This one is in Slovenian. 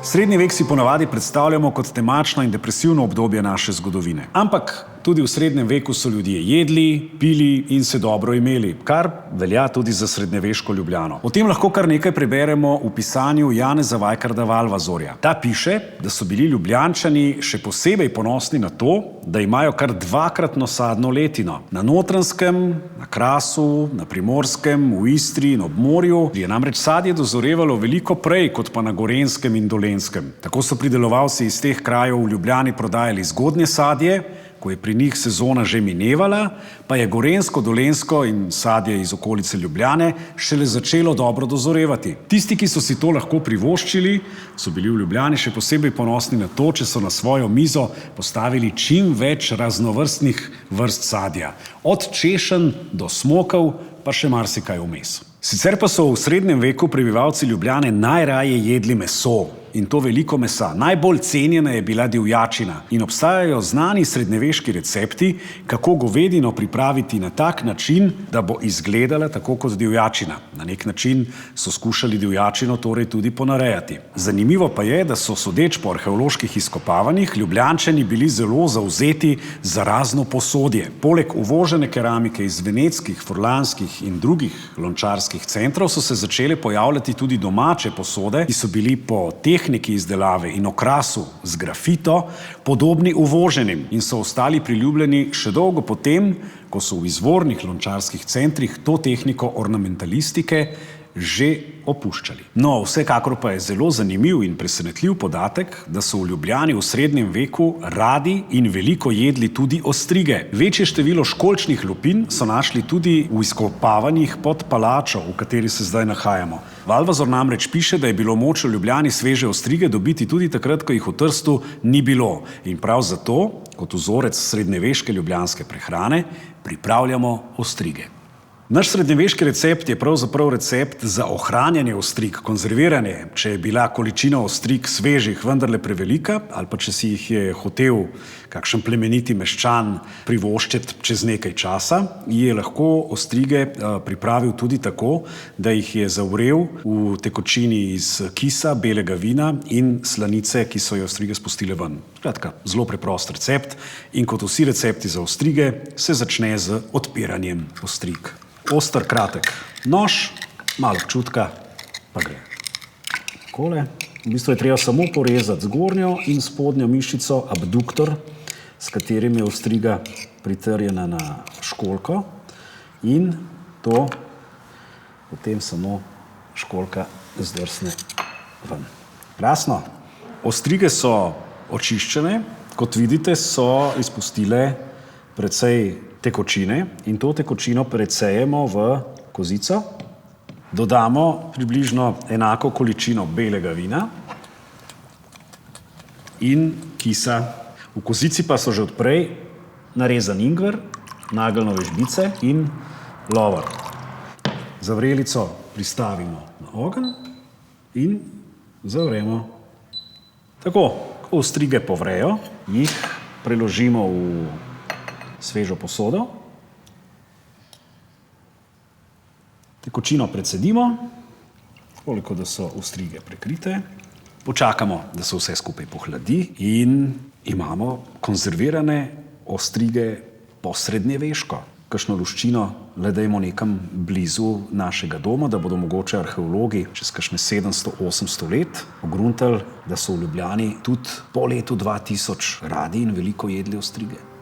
Srednji vek si ponavadi predstavljamo kot temačno in depresivno obdobje naše zgodovine. Ampak tudi v srednjem veku so ljudje jedli, pili in se dobro imeli, kar velja tudi za srednjeveško Ljubljano. O tem lahko kar nekaj preberemo v pisanju Janeza Vajkarda Valvazorja. Ta piše, da so bili Ljubljančani še posebej ponosni na to, da imajo kar dvakratno sadno letino. Na Notranjskem, na Krasu, na Primorskem, v Istri in ob morju je namreč sadje dozorevalo veliko prej kot pa na Gorenjskem in Dolenjskem. Tako so pridelovalci iz teh krajev v Ljubljani prodajali zgodnje sadje, ko je pri njih sezona že minevala, pa je gorenjsko, dolenjsko in sadje iz okolice Ljubljane šele začelo dobro dozorevati. Tisti, ki so si to lahko privoščili, so bili v Ljubljani še posebej ponosni na to, če so na svojo mizo postavili čim več raznovrstnih vrst sadja. Od češenj do smokov, pa še marsikaj vmes. Sicer pa so v srednjem veku prebivalci Ljubljane najraje jedli meso. In to veliko mesa. Najbolj cenjena je bila divjačina in obstajajo znani srednjeveški recepti, kako govedino pripraviti na tak način, da bo izgledala tako kot divjačina. Na nek način so skušali divjačino torej tudi ponarejati. Zanimivo pa je, da so sodeč po arheoloških izkopavanjih Ljubljančani bili zelo zavzeti za razno posodje. Poleg uvožene keramike iz venetskih, furlanskih in drugih lončarskih centrov so se začele pojavljati tudi domače posode, ki so bili po tehniki izdelave in okrasu z grafito podobni uvoženim in so ostali priljubljeni še dolgo potem, ko so v izvornih lončarskih centrih to tehniko ornamentalistike že opuščali. No, vsekakor pa je zelo zanimiv in presenetljiv podatek, da so v Ljubljani v srednjem veku radi in veliko jedli tudi ostrige. Večje število školjčnih lupin so našli tudi v izkopavanjih pod palačo, v kateri se zdaj nahajamo. Valvazor namreč piše, da je bilo moč v Ljubljani sveže ostrige dobiti tudi takrat, ko jih v Trstu ni bilo. In prav zato, kot vzorec srednjeveške ljubljanske prehrane, pripravljamo ostrige. Naš srednjeveški recept je pravzaprav recept za ohranjanje ostrig, konzerviranje, če je bila količina ostrig svežih vendarle prevelika ali pa če si jih je hotel kakšen plemeniti meščan privoščiti čez nekaj časa, je lahko ostrige pripravil tudi tako, da jih je zavrel v tekočini iz kisa, belega vina in slanice, ki so jo ostrige spustile ven. Skratka, zelo preprost recept in kot vsi recepti za ostrige se začne z odpiranjem ostrig. Oster, kratek nož, malo občutka, pa gre. Takole. V bistvu je treba samo porezati zgornjo in spodnjo mišico, abduktor, s katerim je ostriga pritrjena na školjko in to potem samo školjka zdrsne ven. Krasno. Ostrige so očiščene, kot vidite, so izpustile precej tekočine in to tekočino predsejemo v kozico. Dodamo približno enako količino belega vina in kisa. V kozici pa so že odprej narezan ingver, nageljnove žbice in lovor. Zavrelico pristavimo na ogenj in zavremo. Tako, ko ostrige povrejo, jih preložimo v svežo posodo. Tekočino precedimo, koliko da so ostrige prekrite. Počakamo, da se vse skupaj pohladi in imamo konzervirane ostrige po srednjeveško. Kakšno luščino le dajmo nekam blizu našega doma, da bodo mogoče arheologi čez kakšne 700-800 let pogruntali, da so v Ljubljani tudi po letu 2000 radi in veliko jedli ostrige.